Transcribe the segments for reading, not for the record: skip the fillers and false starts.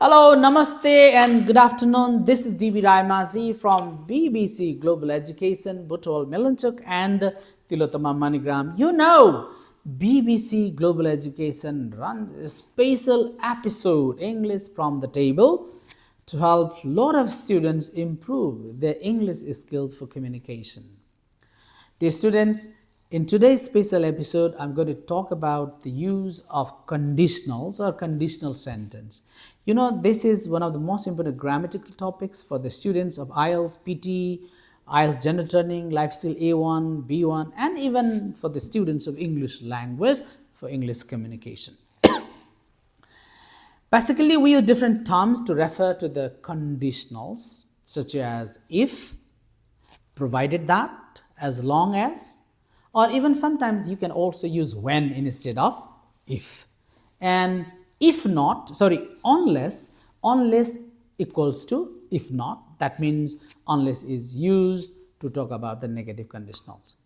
Hello, namaste and good afternoon. This is DB Raimazi from BBC Global Education, Butwal Milanchuk and Tilotama Manigram. You know, BBC Global Education runs a special episode, English from the Table, to help a lot of students improve their English skills for communication. Dear students, in today's special episode, I'm going to talk about the use of conditionals or conditional sentence. You know, this is one of the most important grammatical topics for the students of IELTS, PT, IELTS General Training, Life Skill A1, B1, and even for the students of English language for English communication. Basically, we use different terms to refer to the conditionals, such as if, provided that, as long as, or even sometimes you can also use when instead of if. And if not, unless equals to if not. That means unless is used to talk about the negative conditionals.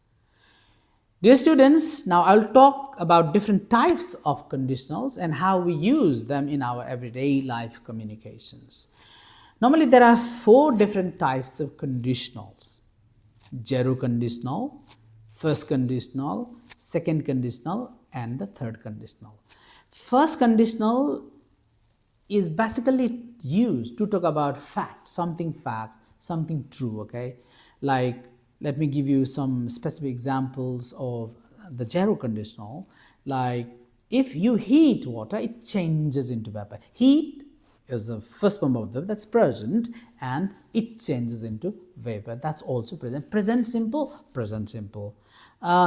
Dear students, now I'll talk about different types of conditionals and how we use them in our everyday life communications. Normally there are 4 different types of conditionals: zero conditional, first conditional, second conditional, and the third conditional. First conditional is basically used to talk about fact, something true, okay? Like, let me give you some specific examples of the zero conditional. Like, if you heat water, it changes into vapor. Heat is the first form of the verb, that's present, and it changes into vapor, that's also present. Present simple, present simple.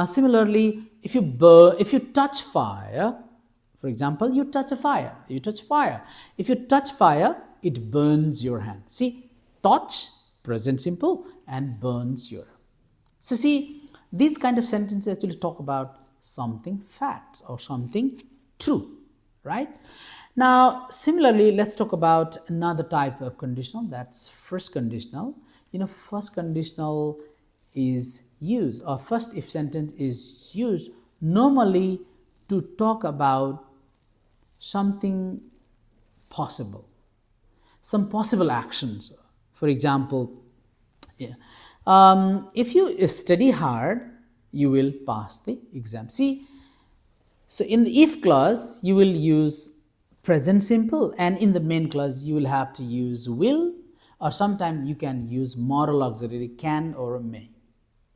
Similarly, if you touch fire, for example, you touch fire. If you touch fire, it burns your hand. See, touch, present simple, and burns your hand. So see, these kind of sentences actually talk about something facts or something true, right? Now, similarly, let's talk about another type of conditional, that's first conditional. You know, first conditional is used, or first if sentence is used normally to talk about something possible, some possible actions. For example, if you study hard, you will pass the exam. See, so in the if clause, you will use present simple, and in the main clause, you will have to use will, or sometimes you can use moral auxiliary can or may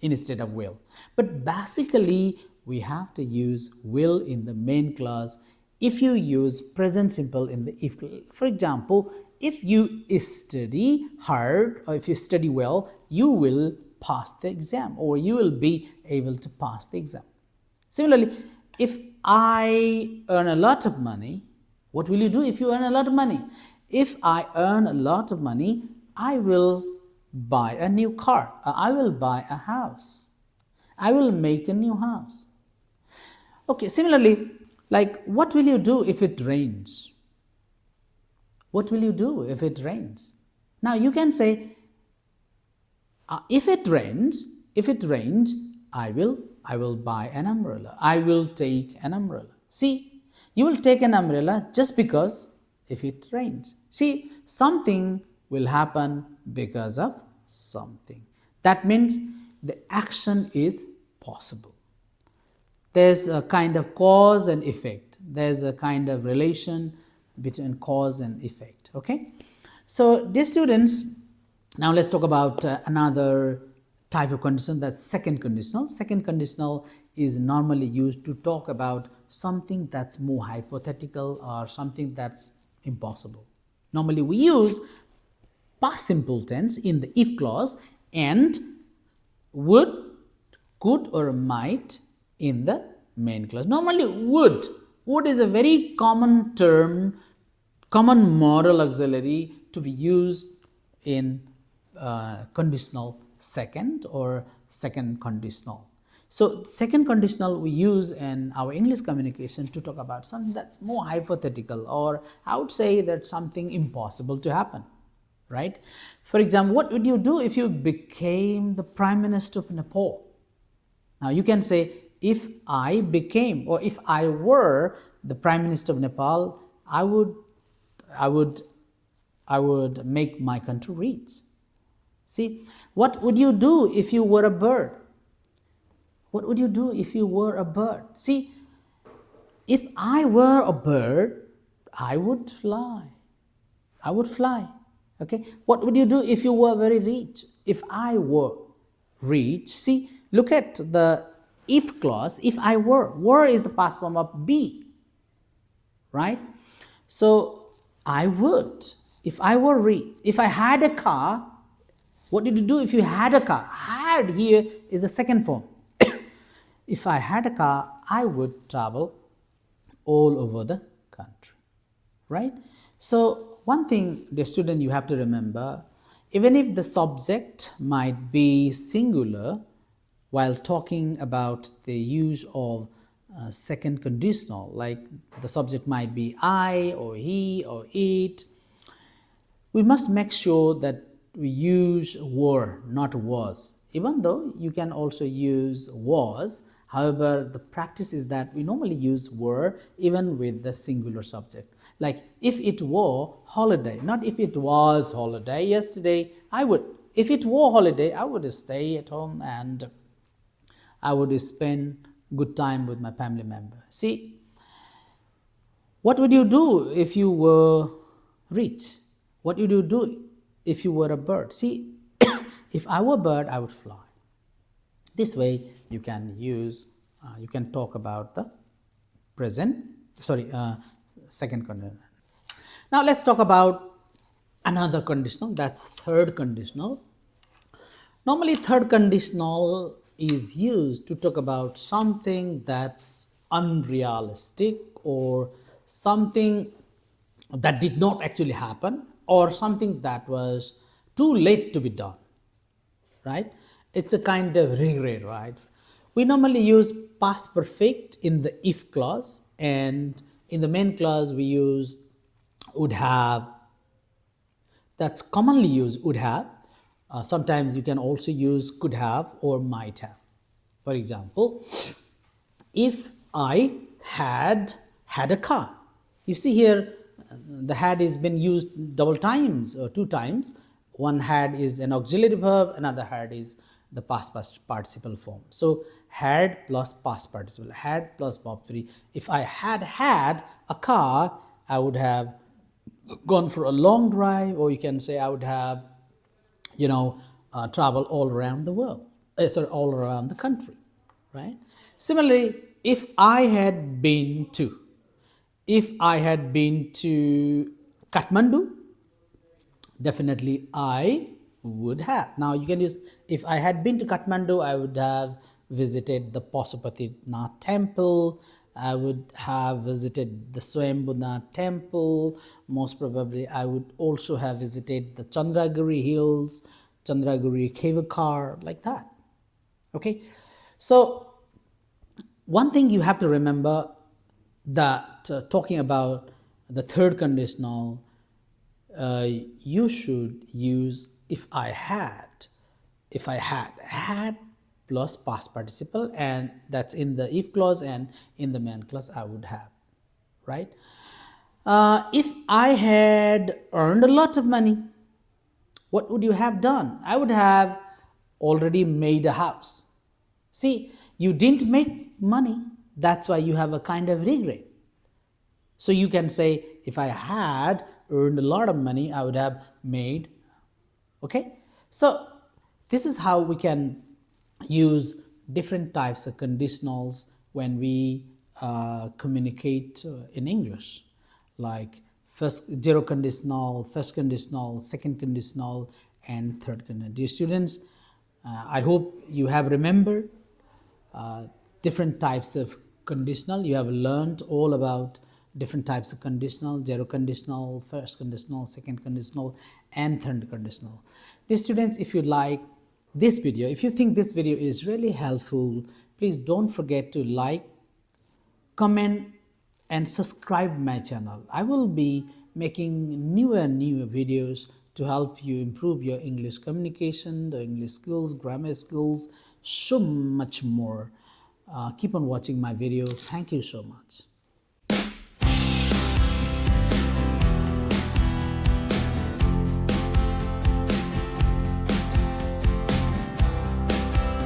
instead of will. But basically, we have to use will in the main clause if you use present simple in the if clause. For example, if you study hard or if you study well, you will pass the exam, or you will be able to pass the exam. Similarly, if I earn a lot of money, what will you do if you earn a lot of money? If I earn a lot of money, I will buy a new car. I will buy a house. I will make a new house. Okay, similarly, like, what will you do if it rains? What will you do if it rains? Now you can say, if it rains, I will buy an umbrella. I will take an umbrella. See, you will take an umbrella just because if it rains. See, something will happen because of something. That means the action is possible. There's a kind of cause and effect. There's a kind of relation between cause and effect, okay? So, dear students, now let's talk about another type of condition, that's second conditional. Second conditional is normally used to talk about something that's more hypothetical or something that's impossible. Normally we use past simple tense in the if clause and would, could or might in the main clause. Normally would is a very common term, common moral auxiliary to be used in conditional second or second conditional. So second conditional we use in our English communication to talk about something that's more hypothetical, or I would say that something impossible to happen, right? For example, what would you do if you became the Prime Minister of Nepal? Now you can say, if I became, or if I were the Prime Minister of Nepal, I would I would make my country rich. See, what would you do if you were a bird? What would you do if you were a bird? See, if I were a bird, I would fly. I would fly. Okay. What would you do if you were very rich? If I were rich, see, look at the if clause. If I were is the past form of be, right? So I would. If I were rich, if I had a car, what did you do if you had a car? Had here is the second form. If I had a car, I would travel all over the country, right? So one thing, dear student, you have to remember, even if the subject might be singular while talking about the use of second conditional, like the subject might be I or he or it, we must make sure that we use were, not was. Even though you can also use was, however, the practice is that we normally use were even with the singular subject. Like if it were holiday, not if it was holiday. Yesterday, if it were holiday, I would stay at home and I would spend good time with my family member. See, what would you do if you were rich? What would you do if you were a bird? See, if I were a bird, I would fly. This way, you can talk about the second conditional. Now, let's talk about another conditional, that's third conditional. Normally, third conditional is used to talk about something that's unrealistic or something that did not actually happen or something that was too late to be done, right? It's a kind of regret, right? We normally use past perfect in the if clause, and in the main clause we use would have. That's commonly used, would have. Sometimes you can also use could have or might have. For example, if I had a car. You see here, the had is been used double times or two times. One had is an auxiliary verb, another had is the past participle form. So had plus past participle, had plus verb 3. If I had a car, I would have gone for a long drive, or you can say I would have, traveled all around the world, all around the country, right? Similarly, if I had been to Kathmandu, definitely I would have. Now you can use, if I had been to Kathmandu, I would have visited the Pashupatinath temple, I would have visited the Swayambhunath temple, most probably I would also have visited the Chandragiri hills, Chandragiri cave car, like that. Okay, so one thing you have to remember, that talking about the third conditional, you should use if I had plus past participle, and that's in the if clause, and in the main clause I would have, right? If I had earned a lot of money, what would you have done? I would have already made a house. See, you didn't make money, that's why you have a kind of regret. So you can say, if I had earned a lot of money, I would have made. Okay, so this is how we can use different types of conditionals when we communicate in English, like zero conditional, first conditional, second conditional, and third conditional. Dear students, I hope you have remembered different types of conditional. You have learned all about different types of conditional: zero conditional, first conditional, second conditional, and third conditional. Dear students, if you like this video, if you think this video is really helpful, please don't forget to like, comment, and subscribe my channel. I will be making newer videos to help you improve your English communication, the English skills, grammar skills, so much more. Keep on watching my video. Thank you so much.